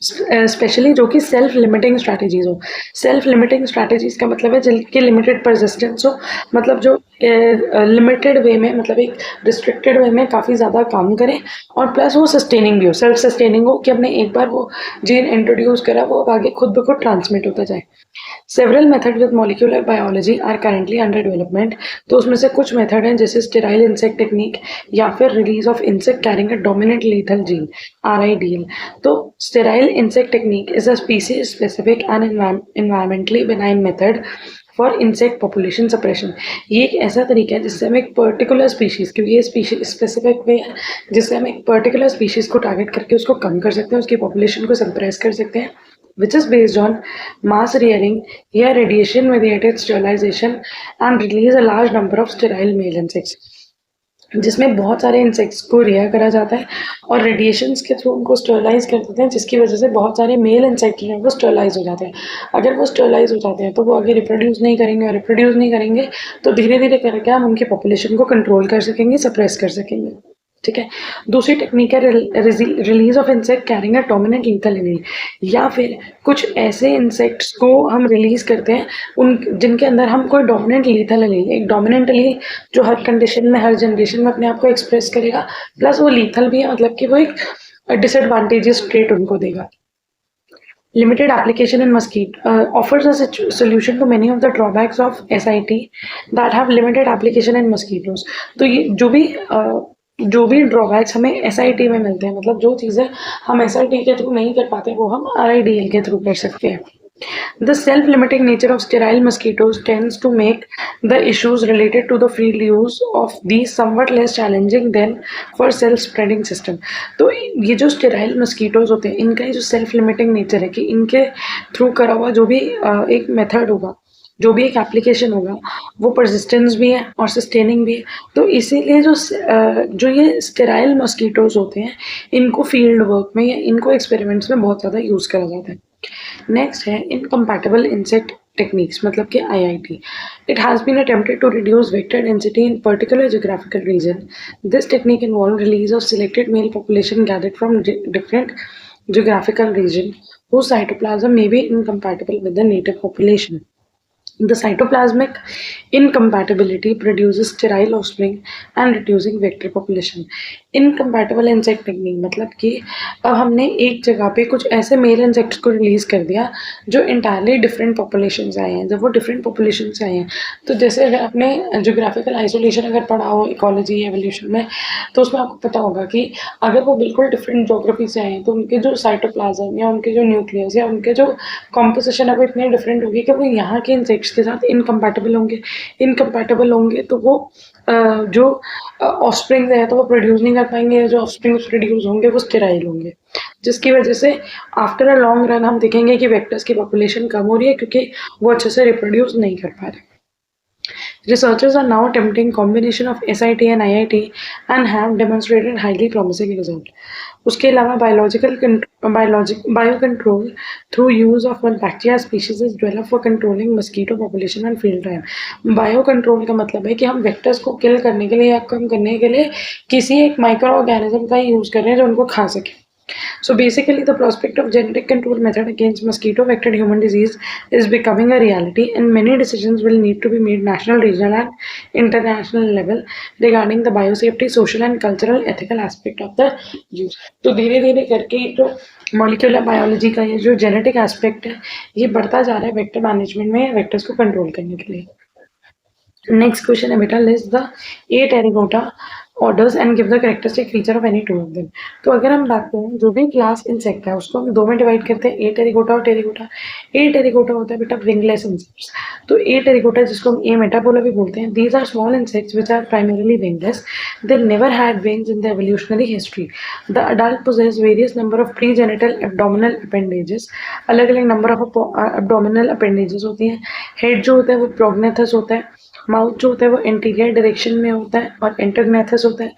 स्पेशली जो कि सेल्फ लिमिटिंग स्ट्रैटेजीज हो। सेल्फ लिमिटिंग स्ट्रैटेजीज का मतलब है जिनकी लिमिटेड परसिस्टेंस हो, मतलब जो लिमिटेड वे में, मतलब एक रिस्ट्रिक्टेड वे में काफ़ी ज़्यादा काम करें, और प्लस वो सस्टेनिंग भी हो, सेल्फ सस्टेनिंग हो कि हमने एक बार वो जीन इंट्रोड्यूस करा वो अब आगे खुद ब खुद ट्रांसमिट होता जाए। Several method with molecular biology are currently under development. तो उसमें से कुछ मेथड हैं जैसे स्टेराइल इंसेक्ट टेक्निक या फिर release of insect carrying a dominant lethal gene, RIDL। तो sterile insect technique is a species specific and environmentally benign method for insect population suppression. ये एक ऐसा तरीका है जिससे हम एक पर्टिकुलर स्पीशीज़, क्योंकि ये स्पीशीज स्पेसिफिक वे है जिससे हम एक पर्टिकुलर स्पीशीज़ को टारगेट करके उसको कम कर सकते हैं, उसकी पॉपुलेशन को सप्रेस कर सकते हैं, which is based on mass rearing या radiation mediated sterilization and release a large number of sterile male insects, जिसमें बहुत सारे इंसेक्ट्स को रियर करा जाता है और रेडिएशंस के थ्रू उनको स्टरलाइज कर देते हैं, जिसकी वजह से बहुत सारे मेल इंसेक्ट हैं वो स्टरलाइज हो जाते हैं। अगर वो स्टरलाइज हो जाते हैं तो वो आगे रिप्रोड्यूस नहीं करेंगे, और रिप्रोड्यूस नहीं करेंगे तो धीरे धीरे करके हम उनकी पॉपुलेशन को कंट्रोल कर सकेंगे, सप्रेस कर सकेंगे, ठीक है। दूसरी टेक्निक है release of insect carrying a dominant lethal allele, या फिर कुछ ऐसे इंसेक्ट्स को हम रिलीज करते हैं उन जिनके अंदर हम कोई डोमिनेंट लीथल एलील, एक डोमिनेंट एलील जो हर कंडीशन में, हर जनरेशन में अपने आप को एक्सप्रेस करेगा, प्लस वो लीथल भी है, मतलब कि वो एक डिसएडवांटेजेस ट्रेट उनको देगा। Limited application in mosquito offers a solution to many of the drawbacks of SIT that have limited application in mosquitoes। तो ये जो भी ड्रॉबैक्स हमें SIT में मिलते हैं, मतलब जो चीज़ें हम SIT के थ्रू नहीं कर पाते वो हम RIDL के थ्रू कर सकते हैं। The self-limiting nature of sterile mosquitoes tends to make the issues related to the field use of these somewhat less challenging than for self-spreading system। तो ये जो sterile mosquitoes होते हैं इनका ये जो self-limiting nature है कि इनके थ्रू करा हुआ जो भी एक मेथड होगा जो भी एक एप्लीकेशन होगा वो परसिस्टेंस भी है और सस्टेनिंग भी है। तो इसीलिए जो ये स्टेराइल मॉस्किटोज होते हैं, इनको फील्ड वर्क में या इनको एक्सपेरिमेंट्स में बहुत ज़्यादा यूज़ करा जाता है। नेक्स्ट है इनकम्पैटिबल इंसेक्ट टेक्निक्स, मतलब कि IIT. It has been attempted to reduce vector density in particular geographical region. This technique involved release of selected male population gathered from different geographical region whose cytoplasm may be incompatible with the native population. The cytoplasmic incompatibility produces sterile offspring and reducing vector population. Incompatible insect technique मतलब कि अब हमने एक जगह पे कुछ ऐसे mail insects को रिलीज कर दिया जो इंटायरली डिफरेंट पॉपुलेशन से आए हैं। जब वो डिफरेंट पॉपुलेशन से आए हैं तो जैसे अगर आपने जोग्राफिकल आइसोलेशन अगर पढ़ा हो इकोलॉजी एवोल्यूशन में, तो उसमें आपको पता होगा कि अगर वो बिल्कुल डिफरेंट जोग्राफी से आए हैं तो उनके जो साइटोप्लाज्म या उनके जो न्यूक्लियस या उनके जो कॉम्पोजिशन है वो इतने डिफरेंट होगी कि वो यहाँ के इंसेक्ट्स के साथ इनकम्पैटिबल होंगे तो वो जो ऑफस्प्रिंग है तो वो प्रोड्यूस नहीं कर पाएंगे। जो ऑफस्प्रिंग प्रोड्यूस होंगे वो स्टेराइल होंगे, जिसकी वजह से आफ्टर अ लॉन्ग रन हम देखेंगे कि वेक्टर्स की पॉपुलेशन कम हो रही है क्योंकि वो अच्छे से रिप्रोड्यूस नहीं कर पा रहे। Researchers are now attempting combination of SIT and IIT and have demonstrated highly promising result. उसके अलावा biocontrol through use of one bacteria species is developed for controlling mosquito population and field time. Biocontrol का मतलब है कि हम vectors को किल करने के लिए या कम करने के लिए किसी एक माइक्रो ऑर्गेनिज्म का यूज कर रहे हैं जो उनको खा सके। So basically, the prospect of genetic control method against mosquito-vectored human disease is becoming a reality, and many decisions will need to be made national, regional, and international level regarding the biosafety, social, and cultural ethical aspect of the use. तो धीरे धीरे करके जो molecular biology का ये जो genetic aspect है ये बढ़ता जा रहा है वेक्टर मैनेजमेंट में, वेक्टर्स को कंट्रोल करने के लिए। नेक्स्ट क्वेश्चन है बेटा, list the 8 terracotta orders and give the characteristic feature of any 2 of them. तो अगर हम बात करें जो भी क्लास इंसेक्ट है उसको हम 2 में डिवाइड करते हैं, ए टेरिकोटा और टेरिकोटा। ए टेरिकोटा होता है बेटा विंगलेस इंसेक्ट्स। तो ए टेरिकोटा जिसको हम ए मेटापोला भी बोलते हैं, these are small insects which are primarily wingless. They never had wings in the evolutionary history. The adult possess various number of pre genital abdominal appendages. अलग अलग नंबर ऑफ एब्डोमिनल अपेंडेजेस होती हैं। Head जो होता है वो प्रोग्नेथस होता है। माउथ जो होता है वो इंटीरियर डायरेक्शन में होता है और इंटरग्नेथस होता है।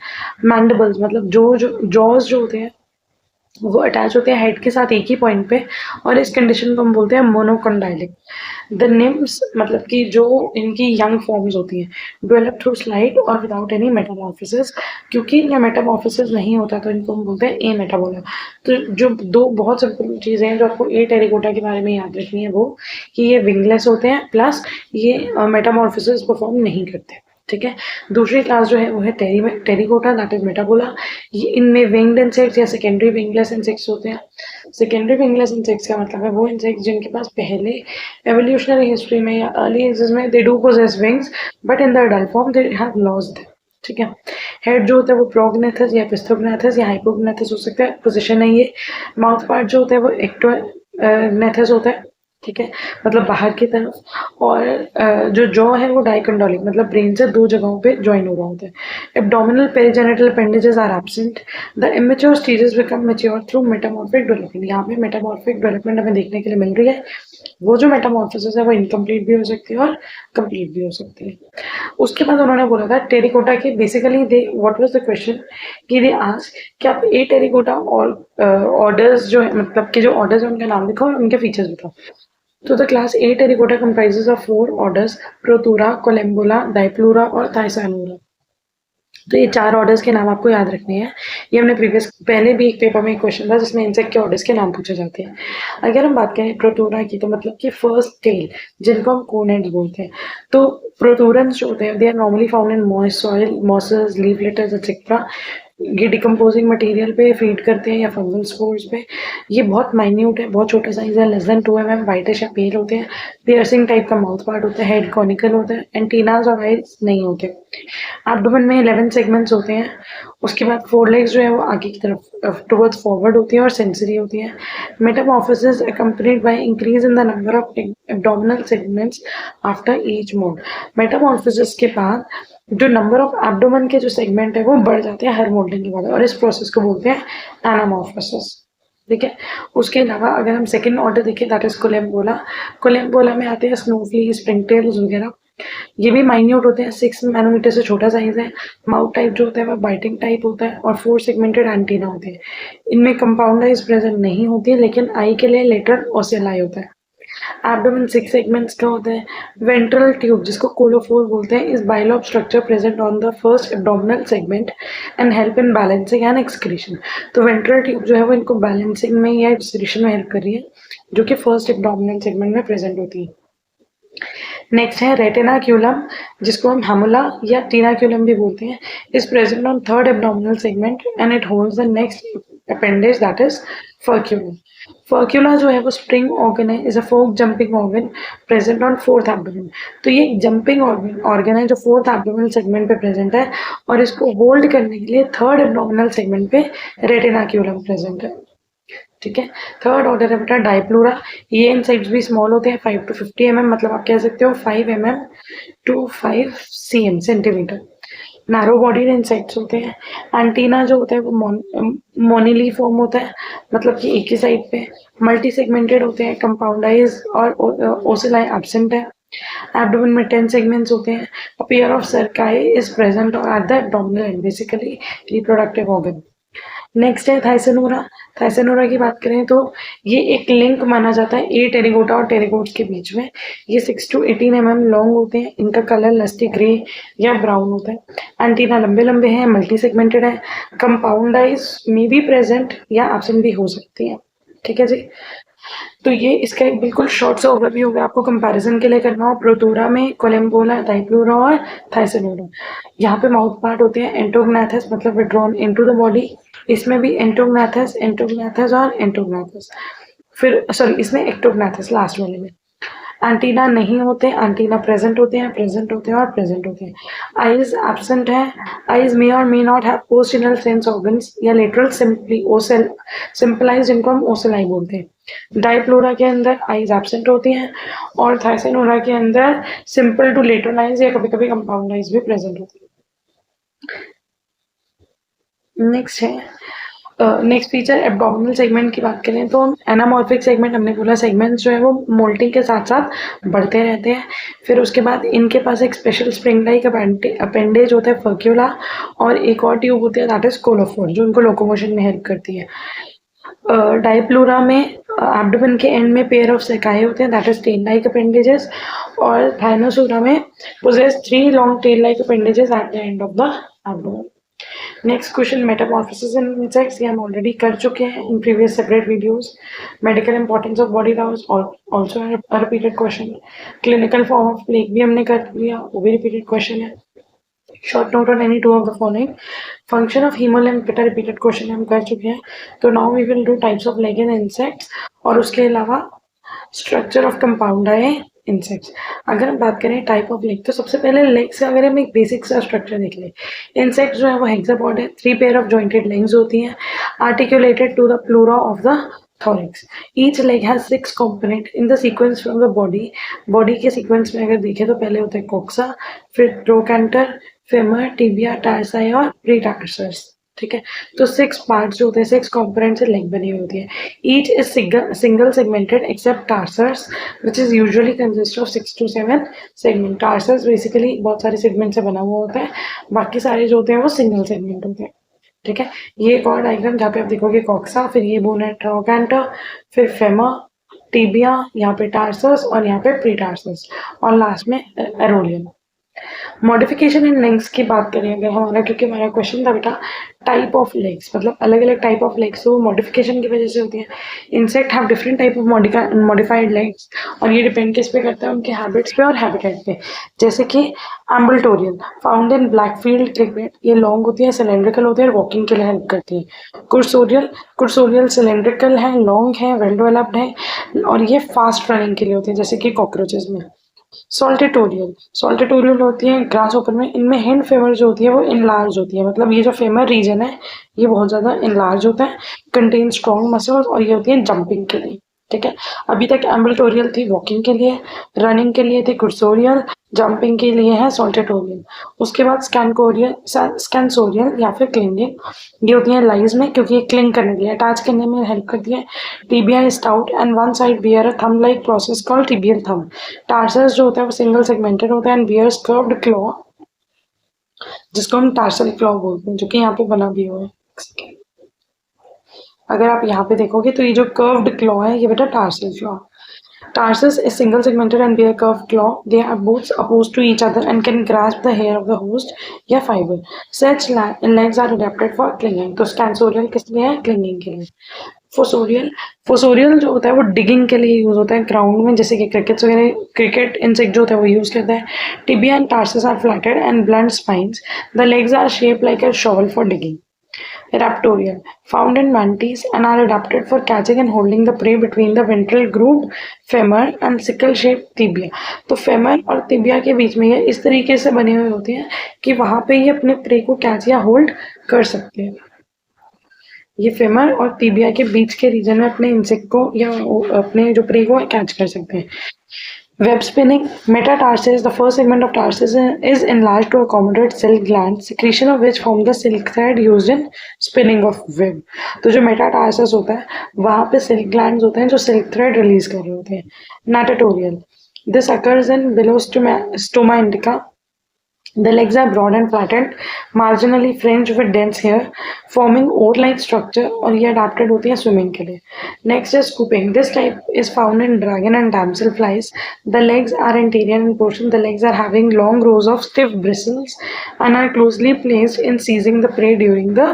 मैंडिबल्स मतलब जो जॉज जो होते हैं वो अटैच होते हैं हेड के साथ एक ही पॉइंट पे, और इस कंडीशन को हम बोलते हैं मोनोकॉन्डाइलिक। द निम्स मतलब कि जो इनकी यंग फॉर्म्स होती हैं डेवलप थ्रू स्लाइड और विदाउट एनी मेटामॉर्फोसिस। क्योंकि इनका मेटामॉर्फोसिस नहीं होता तो इनको हम बोलते हैं ए मेटाबोला। तो जो दो बहुत सिंपल चीज़ें हैं जो आपको ए टेरिकोटा के बारे में याद रखनी है वो कि ये विंगलेस होते हैं प्लस ये मेटामॉर्फोसिस परफॉर्म नहीं करते। ठीक है। दूसरी क्लास जो है वो है टेरिकोटा, दैट इज मेटाबोला। ये इनमें विंग्ड इंसेक्ट्स या सेकेंडरी विंगलेस इंसेक्ट्स होते हैं। सेकेंडरी विंगलेस इंसेक्ट्स का मतलब है वो इंसेक्ट्स जिनके पास पहले एवोल्यूशनरी हिस्ट्री में या अर्ली एजेस में they do possess wings but in the adult form they have lost. ठीक है। हेड जो होता है वो प्रोग्नेथस या पिस्थोग्नेथस या हाइपोग्नेथस हो सकता है, पोजिशन है ये। माउथ पार्ट जो होता है वो एक्टोनेथस होता है। ठीक है, मतलब बाहर की तरफ। और जो जॉ है वो डाइकोंडोलिक मतलब ब्रेन से 2 जगहों पे ज्वाइन हो रहा होता है। Abdominal perigenital appendages are absent. The immature stages become mature through metamorphic development. यहाँ पे मेटामॉर्फिक डेवलपमेंट हमें देखने के लिए मिल रही है। वो जो मेटामॉर्फोसिस है वो इनकम्प्लीट भी हो सकती है और कंप्लीट भी हो सकती है। उसके बाद उन्होंने बोला था टेरिकोटा के basically they what was the question कि दे आस्क कि आप ए टेरिकोटा और ऑर्डर्स जो है मतलब कि जो ऑर्डर्स है उनका नाम लिखो और उनके फीचर्स बताओ। तो the class A terracotta comprises of 4 orders: प्रोतूरा, कोलेम्बोला, डाइप्लूरा और थाइसानूरा। तो ये 4 ऑर्डर्स के नाम आपको याद रखने हैं। ये हमने पहले भी एक पेपर में एक क्वेश्चन था जिसमें इंसेक्ट के ऑर्डर्स के नाम पूछे जाते हैं। अगर हम बात करें प्रोतूरा की तो मतलब कि फर्स्ट टेल जिनको हम कोनेड्स बोलते हैं। तो प्रोतूरेंस जो होते हैं they are normally found in moist soil, mosses, leaf litters etcetera. ये डिकम्पोजिंग मटेरियल पे फीड करते हैं या फंगल स्पोर्स पे। ये बहुत माइन्यूट है, बहुत छोटा साइज है, लेस देन 2 mm, वाइटिश या पेल होते हैं। पियर्सिंग टाइप का माउथ पार्ट होता है, हेड कॉनिकल होता है, एंटीनास और आइज नहीं होते। एब्डोमेन में 11 सेगमेंट्स होते हैं। उसके बाद 4 लेग्स जो है वो आगे की तरफ टुवर्ड्स फॉरवर्ड होती है और सेंसरी होती है। Metamorphosis accompanied by increase in the number of abdominal segments after each mode। Metamorphosis के बाद जो नंबर ऑफ एब्डोमेन के जो सेगमेंट है वो बढ़ जाते हैं हर मोल्डिंग के बाद, और इस प्रोसेस को बोलते हैं एनामॉर्फोसिस। ठीक है। उसके अलावा अगर हम सेकंड ऑर्डर देखें दैट इज कोलम्बोला। कोलम्बोला में आते हैं स्नोफ्ली, स्प्रिंगटेल्स वगैरह। ये भी माइन्यूट होते हैं, 6 नैनोमीटर से छोटा साइज है। माउथ टाइप जो होता है वह बाइटिंग टाइप होता है और 4 सेगमेंटेड एंटीना होते हैं। इनमें कंपाउंड आइज प्रेजेंट नहीं होती है, लेकिन आई के लिए लेटर ओसेलाई होता है। एब्डोमेन 6 सेगमेंट्स का होता है। वेंट्रल ट्यूब जिसको कोलोफोर बोलते हैं इस bilobe structure present on the first abdominal segment and help in balancing and excretion. तो वेंट्रल ट्यूब जो है वो इनको बैलेंसिंग में या एक्सक्रीशन में हेल्प कर रही है, जो कि फर्स्ट एब्डोमिनल सेगमेंट में प्रेजेंट होती है। नेक्स्ट है रेटिनाक्यूलम, जिसको हम हमला या टीनाक्यूलम भी बोलते हैं। Is present on third abdominal segment and it holds the next appendage that is furculum. Furcula जो है वो स्प्रिंग ऑर्गन है, is a fork jumping organ present on fourth abdomen. तो ये जंपिंग ऑर्गन है जो फोर्थ एब्डोमिनल सेगमेंट पे present है, और इसको होल्ड करने के लिए थर्ड एब्डोमिनल सेगमेंट पे रेटिनाक्यूलम प्रेजेंट है। ठीक है। थर्ड ऑर्डर है बेटा डाइप्लूरा। ये इनसाइड्स भी स्मॉल होते हैं, 5 to 50 मतलब आप कह सकते हो 5 to 5 centimetre. Narrow bodied insects होते हैं। एंटीना जो होता है वो मोनिली फॉर्म होता है, मतलब कि एक ही साइड पे। मल्टी सेगमेंटेड होते हैं, कंपाउंडाइज और ओसिलाई एब्सेंट है। एब्डोमेन में 10 सेगमेंट्स होते हैं। A pair of cerci is present at the abdominal end, basically reproductive organ. Next है थाइसेनोरा। थाइसेनोरा की बात करें तो ये एक लिंक माना जाता है ए टेरिगोटा और टेरिगोट्स के बीच में। ये 6 to 18 लॉन्ग होते हैं। इनका कलर लस्टी ग्रे या ब्राउन होता है। एंटीना लंबे लंबे हैं, मल्टी सेगमेंटेड है। कंपाउंडाइज में भी प्रेजेंट या एब्सेंट भी हो सकती है। ठीक है जी। तो ये इसका एक बिल्कुल शॉर्ट सा ओवरव्यू होगा, आपको कंपैरिजन के लिए करना हो। प्रोटूरा में कोलम्बोला, डाइप्लूरा और थाइसेनोरा। यहाँ पे माउथ पार्ट होते हैं एंटोग्नाथस, मतलब विड्रॉन इनटू द बॉडी। इसमें भी एंटोग्नाथस, एंटोग्नाथस और एंटोग्नाथस। फिर सॉरी, इसमें एक्टोग्नाथस लास्ट वाले में। एंटीना नहीं होते, एंटीना प्रेजेंट होते हैं, प्रेजेंट होते हैं और प्रेजेंट होते हैं। आईज एब्सेंट है। आईज मे और may not have postantennal sense organs या लेटरल सिंपली ओसेल, सिंपलाइज जिनको हम ओसेलाई बोलते हैं। डाइप्लोरा के अंदर आईज एब्सेंट होती हैं, और थाइसेनोरा के अंदर सिंपल टू लेटरलाइज या कभी कभी कंपाउंडाइज भी प्रेजेंट होती है। नेक्स्ट है नेक्स्ट फीचर एब्डोमिनल सेगमेंट की बात करें तो एनामॉर्फिक सेगमेंट, हमने बोला सेगमेंट्स जो है वो मोल्टिंग के साथ साथ बढ़ते रहते हैं। फिर उसके बाद इनके पास एक स्पेशल स्प्रिंग लाइक अपेंडेज होता है फर्क्यूला, और एक और ट्यूब होती है दैट इज कोलोफोर, जो इनको लोकोमोशन में हेल्प करती है। डाइप्लूरा में एब्डोमेन के एंड में पेयर ऑफ सेकाई होते हैं that is tail like appendages, और थाइनोसोरा में possess 3 long tail like appendages at the end of the abdomen. Next question metamorphosis in insects, ये हम ऑलरेडी कर चुके हैं in previous separate videos. Medical importance of body louse also a repeated question. Clinical form of plague भी हमने कर लिया, वो भी रिपीटेड क्वेश्चन है। Short note on any two of the following. Function of haemolymph बेटा रिपीटेड क्वेश्चन हम कर चुके हैं। तो now we will do types of leg in insects, और उसके अलावा structure of compound eye insects. अगर हम बात करें टाइप ऑफ लेग, तो सबसे पहले लेग्स का अगर हम एक बेसिक सा स्ट्रक्चर देख लें। इंसेक्ट जो है वो हेक्सापॉड है, 3 पेयर ऑफ जॉइंटेड लेग्स होती हैं, articulated to the pleura of the thorax. Each leg has 6 component in the sequence from the body. Body के सीक्वेंस में अगर देखें तो पहले होता है कोक्सा, फिर ट्रोकैंटर, फेमर, टिबिया, टारसाई और प्रीटारसस। ठीक है। तो 6 पार्ट्स जो होते हैं, 6 कंपोनेंट से लेग बनी हुई होती है। Each is single segmented except tarsus which is usually consist of 6 to 7 segment. Tarsus basically बहुत सारे सेगमेंट से बना हुआ होता है, बाकी सारे जो होते हैं वो सिंगल सेगमेंट होते हैं। ठीक है। ये एक और डायग्राम जहाँ पे आप देखोगे कॉक्सा, फिर ये बोन है ट्रोकैंटर, फिर फेमर, टिबिया, यहाँ पे टार्सस और यहाँ पे प्रीटार्सस, और लास्ट में एरोलियन। मॉडिफिकेशन इन लेग्स की बात करें अगर हमारा, क्योंकि हमारा क्वेश्चन था बेटा टाइप ऑफ लेग्स, मतलब अलग अलग टाइप ऑफ लेग्स, तो मॉडिफिकेशन की वजह से होती है। Insect have different type of modified legs, और ये डिपेंड किस पे करता है, उनके हैबिट्स पे और हैबिटेट पे। जैसे कि एम्बल्टोरियल फाउंड इन ब्लैकफील्ड क्रिकेट, ये लॉन्ग होती है, सिलेंड्रिकल होती है और वॉकिंग के लिए हेल्प करती है। कुर्सोरियल, कुर्सोरियल सिलेंड्रिकल है, लॉन्ग है, वेल डेवलप्ड है, और ये फास्ट रनिंग के लिए होती है, जैसे कि कॉकरोचेस में। सॉल्टेटोरियल, सॉल्टेटोरियल होती है ग्रास ओपर में, इनमें हिंड फेमर जो होती है वो इनलार्ज होती है, मतलब ये जो फेमर रीजन है ये बहुत ज़्यादा इनलार्ज होता है, कंटेन स्ट्रॉन्ग मसल्स, और ये होती है जंपिंग के लिए। ठीक है। अभी तक एम्बुलेटोरियल थी वॉकिंग के लिए, रनिंग के लिए थी कुर्सोरियल, जंपिंग के लिए है सॉल्टेटोरियल। उसके बाद स्कैनसोरियल या फिर क्लिंगिंग, ये होती है लाइज में, क्योंकि ये क्लिंग करने के लिए, अटैच करने में हेल्प करती है। Tibia is stout and one side bear a thumb like process called tibial thumb. Tarsus जो होता है वो सिंगल सेगमेंटेड होता है एंड बियर्स कर्व्ड क्लॉ, जिसको हम टार्सल क्लॉ बोलते हैं, जो कि यहाँ पे बना भी हुआ है। अगर आप यहाँ पे देखोगे तो ये जो कर्व्ड क्लॉ है ये बेटा tarsal claw. Tarsus is single segmented and bear curved claw. They are both opposed to each other and can grasp the hair of the host या fiber. Such legs are adapted for clinging. तो scansorial किस लिए है? Clinging के लिए। Fossorial जो होता है वो डिगिंग के लिए यूज होता है ग्राउंड में, जैसे कि क्रिकेट इंसेक्ट जो होता है वो यूज करता है। Tibia and tarsus are flatted and blunt spines. The legs are shaped like a shovel for digging. Raptorial, found in mantis and are adapted for catching and holding the prey between the ventral groove, femur and sickle-shaped tibia. तो femur और tibia के बीच में ये इस तरीके से बने हुए होते हैं कि वहां पे ये अपने प्रे को कैच या होल्ड कर सकते हैं। ये फेमर और टिबिया के बीच के रीजन में अपने इंसेक्ट को या अपने जो प्रे को कैच कर सकते हैं। Web spinning, metatarsus, the first segment of tarsus is enlarged to accommodate silk glands, secretion of which form the silk thread used in spinning of web. तो जो मेटाटार्सस होता है वहाँ पे सिल्क ग्लैंड्स होते हैं जो सिल्क थ्रेड रिलीज कर रहे होते हैं। Natatorial, this occurs in below stoma indica. The legs are broad and flattened, marginally fringed with dense hair, forming oar-like structure, और ये adapted होती है swimming के लिए। Next is scooping. This type is found in dragon and damselflies. The legs are anterior in portion. The legs are having long rows of stiff bristles and are closely placed in seizing the prey during the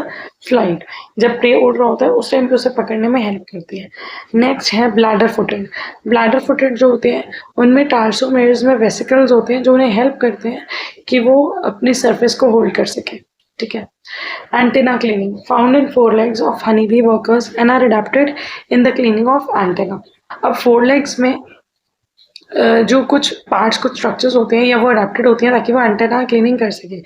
flight. जब prey उड़ रहा होता है उस time पे उसे पकड़ने में हेल्प करती है। नेक्स्ट है ब्लैडर फुटेड। ब्लैडर फुटेड जो होते हैं उनमें टार्सोमेयर्स में वेसिकल्स होते हैं जो उन्हें हेल्प करते हैं कि वो अपनी सरफेस को होल्ड कर सके। ठीक है। Antenna cleaning, found in fore legs of honey bee workers and are adapted in the cleaning of antenna. अब फोर लेग्स में जो कुछ पार्ट्स कुछ स्ट्रक्चर्स होते हैं या वो अडेप्टेड होती हैं ताकि वो एंटेना क्लीनिंग कर सके।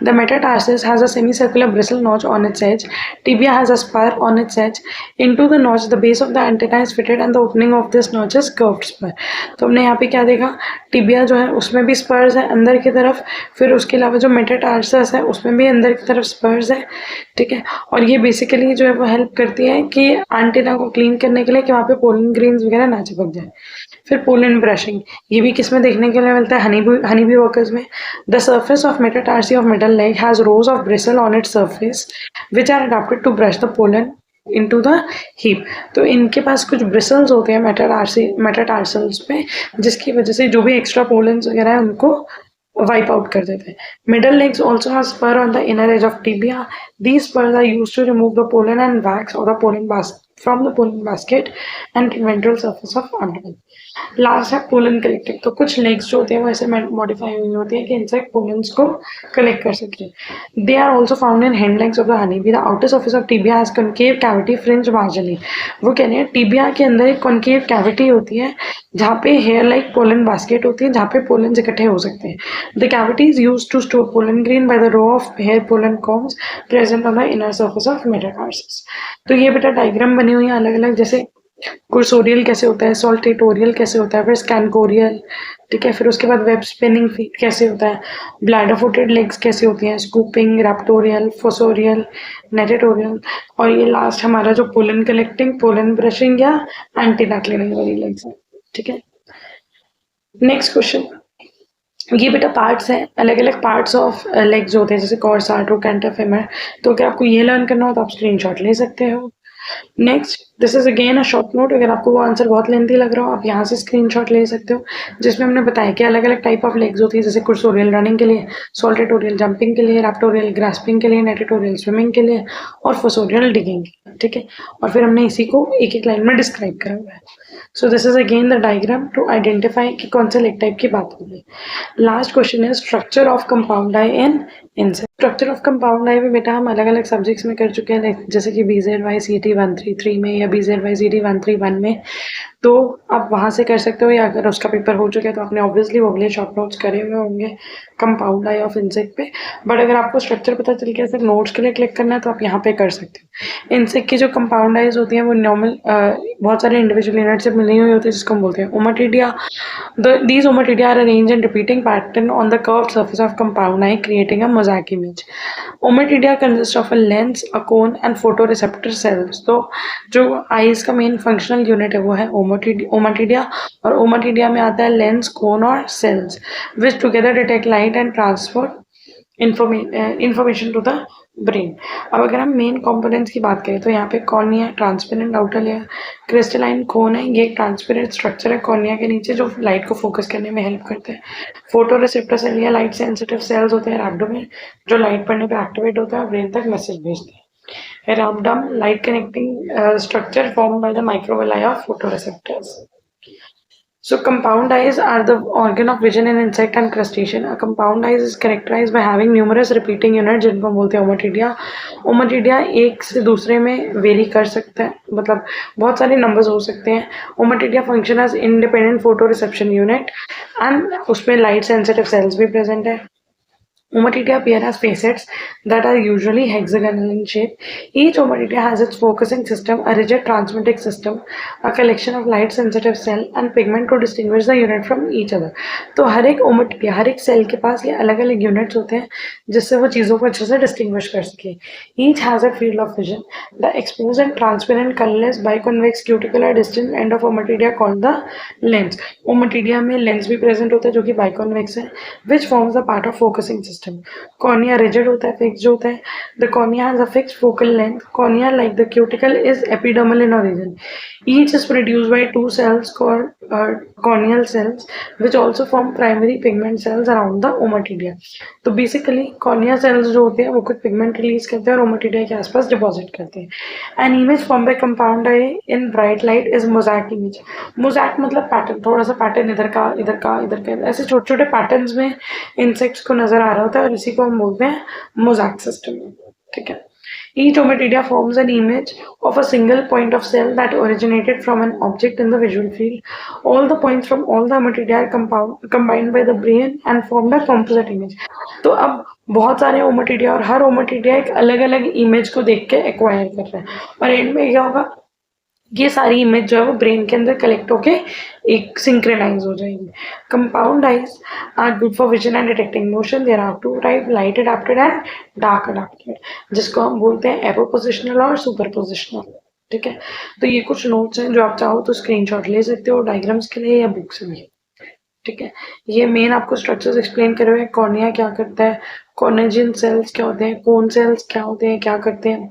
The metatarsus has a semi circular bristle notch on its edge. Tibia has a spur on its edge. Into the notch the base of the antenna is fitted and the opening of this notch is curved spur. तो हमने यहाँ पे क्या देखा, tibia जो है उसमें भी स्पर्स है अंदर की तरफ, फिर उसके अलावा जो मेटाटार्सिस है उसमें भी अंदर की तरफ स्पर्स है। ठीक है। और ये बेसिकली जो है वो हेल्प करती है कि एंटेना को क्लीन करने के लिए कि वहाँ पे पोलन ग्रेन्स वगैरह ना चिपक जाए। फिर पोलन ब्रशिंग, ये भी किस में देखने के लिए मिलता है, हनी बी वर्कर्स में। The surface of metatarsi of middle leg has rows of bristle on its surface which are adapted to brush the pollen into the heap. तो इनके पास कुछ ब्रिसल्स होते हैं मेटाटार्सल्स पे, जिसकी वजह से जो भी एक्स्ट्रा पोलन्स वगैरह है उनको वाइप आउट कर देते हैं। Middle legs also have spur on the inner edge of tibia. These spurs are used to remove the pollen and wax or the from the pollen basket and ventral surface of abdomen. Last है pollen collecting. तो कुछ legs जो होते हैं वो ऐसे modify हुई होती है कि इंसेक्ट पोलन्स को कलेक्ट कर सके। They are also found in hind legs of the honey bee. The outer surface of tibia has concave cavity fringe marginally. वो कह रहे हैं टिबिया के अंदर एक कॉन्केव कैविटी होती है जहाँ पे हेयर लाइक पोलन बास्केट होती है जहाँ पे पोलन इकट्ठे हो सकते हैं। The cavity is use to store pollen grain by the row of hair pollen combs present on the inner surface of metatarsus. तो ये बेटा डायग्राम बनी हुई है अलग अलग, जैसे कुर्सोरियल कैसे होता है, सॉल्टेटोरियल कैसे होता है, फिर स्कैनकोरियल। ठीक है। फिर उसके बाद वेब स्पिनिंग फीट कैसे होता है, ब्लैडर फुटेड लेग्स कैसे होती हैं, स्कूपिंग, रैप्टोरियल, फोसोरियल, नेटेटोरियल, और ये लास्ट हमारा जो पोलन कलेक्टिंग, पोलन ब्रशिंग या एंटीना क्लीनिंग वाली लेग्स है। ठीक है। नेक्स्ट क्वेश्चन, ये बेटा पार्ट्स हैं, अलग अलग पार्ट्स ऑफ लेग्स होते हैं जैसे कॉर्स, आर्टरो, कैंटर, फेमर। तो अगर आपको ये लर्न करना हो तो आप स्क्रीनशॉट ले सकते हो। Next, this is again a short note. अगर आपको वो आंसर बहुत लेंथी लग रहा हो आप यहाँ से स्क्रीनशॉट ले सकते हो, जिसमें हमने बताया कि अलग अलग टाइप ऑफ लेग्स होती है, जैसे कुर्सोरियल रनिंग के लिए, सॉल्टेटोरियल जंपिंग के लिए, रैप्टोरियल ग्रास्पिंग के लिए, नेटेटोरियल स्विमिंग के लिए, और फोसोरियल डिगिंग। ठीक है। और फिर हमने इसी को एक एक लाइन में डिस्क्राइब करा हुआ है। So this is again the diagram to identify कि कौन से लेग टाइप की बात होगी। लास्ट क्वेश्चन है structure of compound eye in insect. Structure of compound eye में बेटा हम अलग अलग सब्जेक्ट्स में कर चुके हैं, जैसे कि BZY CT 133 में या BZY CT 131 में। तो आप वहाँ से कर सकते हो, या अगर उसका पेपर हो चुका है तो आपने ऑब्वियसली वो अगले शॉर्ट नोट्स करे हुए होंगे कंपाउंड आई ऑफ इंसेक्ट पे। बट अगर आपको स्ट्रक्चर पता चल गया सिर्फ नोट्स के लिए क्लिक करना है तो आप यहाँ पे कर सकते हो। इंसेक्ट की जो कंपाउंड आइज होती हैं वो नॉर्मल बहुत सारे इंडिविजुअल यूनिट से मिली हुई होती है, जिसको हम बोलते हैं ओमाटिडिया। These ommatidia are arranged in repeating pattern on the curved surface of compound eye, creating a mosaic image. Ommatidia consists of a lens, a cone, and photoreceptor cells. तो जो आईज का मेन फंक्शनल यूनिट है वो है ओमाटिडिया, और ओमाटिडिया में आता है लेंस, कोन और cells, which together detect light and transfer information to the brain. अब अगर हम मेन कंपोनेंट्स की बात करें तो यहाँ पे cornea, transparent outer layer, crystalline cone है, ये एक ट्रांसपेरेंट स्ट्रक्चर है कॉर्निया के नीचे जो लाइट को फोकस करने में हेल्प करते हैं। फोटो रिसेप्टर सेल या लाइट सेंसिटिव सेल्स होते हैं रैबडोम, जो लाइट पड़ने पे एक्टिवेट होता है और ब्रेन तक मैसेज भेजते हैं। Rhabdom light connecting structure form by the microvilli of photo receptors. So compound eyes are the organ of vision in insect and crustacean. A compound eyes is characterized by having numerous repeating units जिनको हम बोलते हैं ओमाटिडिया। ओमाटिडिया एक से दूसरे में very कर सकता है, मतलब बहुत सारे नंबर्स हो सकते हैं। Ommatidia function as independent photo reception unit and उसमें लाइट सेंसिटिव सेल्स भी प्रेजेंट है। Ommatidia appear as facets that are usually hexagonal in shape. Each ommatidia has its focusing system, a rigid transmitting system, a collection of light-sensitive cell and pigment to distinguish the unit from each other. तो हर एक ommatidia, हर एक cell के पास ये अलग अलग units होते हैं जिससे वो चीज़ों को अच्छे से डिस्टिंग्विश कर सके। Each has a field of vision. The exposed and transparent colorless biconvex cuticular distant end of ommatidia called the lens. ommatidia में लेंस भी प्रेजेंट होता है जो कि biconvex है, which forms a part of focusing system. Cornea rigid होता है, fixed होता है. The cornea has a fixed focal length. Cornea, like the cuticle, is epidermal in origin. Each is produced by two cells called corneal cells, which also form primary pigment cells around the ommatidia. तो basically cornea cells जो होते हैं वो कुछ pigment release करते हैं और ommatidia के आसपास deposit करते हैं. An image formed by compound eye in bright light is mosaic image. Mosaic मतलब pattern, थोड़ा सा pattern इधर का इधर का इधर का, ऐसे छोटे छोटे patterns में insects को नजर आ रहा होता है और इसी को हम बोलते हैं mosaic system. ठीक है। Each ommatidia forms an image of a single point of cell that originated from an object in the visual field. All the points from all the ommatidia are combined by the brain and formed a composite image. तो अब बहुत सारे ommatidia और हर ommatidia एक अलग अलग image को देख के एक्वायर कर रहा है और एंड में क्या होगा, ये सारी इमेज जो है वो ब्रेन के अंदर कलेक्ट होके एक सिंक्रोनाइज हो जाएंगे। Compound eyes are good for vision and detecting motion. There are two type, light adapted and dark adapted, जिसको हम बोलते हैं एपोपोजिशनल और सुपर पोजिशनल। ठीक है, तो ये कुछ नोट्स हैं जो आप चाहो तो स्क्रीनशॉट ले सकते हो डायग्राम्स के लिए या बुक से भी। ठीक है, ये मेन आपको स्ट्रक्चर्स एक्सप्लेन करे हुए हैं। कॉर्निया क्या करता है, कॉर्नेजियन सेल्स क्या होते हैं, कोन सेल्स क्या होते हैं, क्या करते हैं।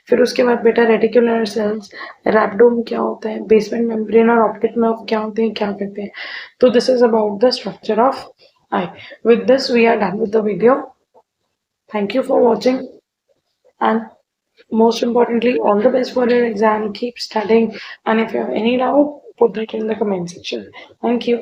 फिर उसके बाद बेटा रेटिकुलर सेल्स, रैबडोम क्या होता है, बेसमेंट मेम्ब्रेन और ऑप्टिक नर्व क्या होते हैं, क्या करते हैं। तो this is about the structure of eye. With this we are done with the video. Thank you for watching and most importantly, all the best for your exam. Keep studying, and if you have any doubt, put that in the comment section. Thank you.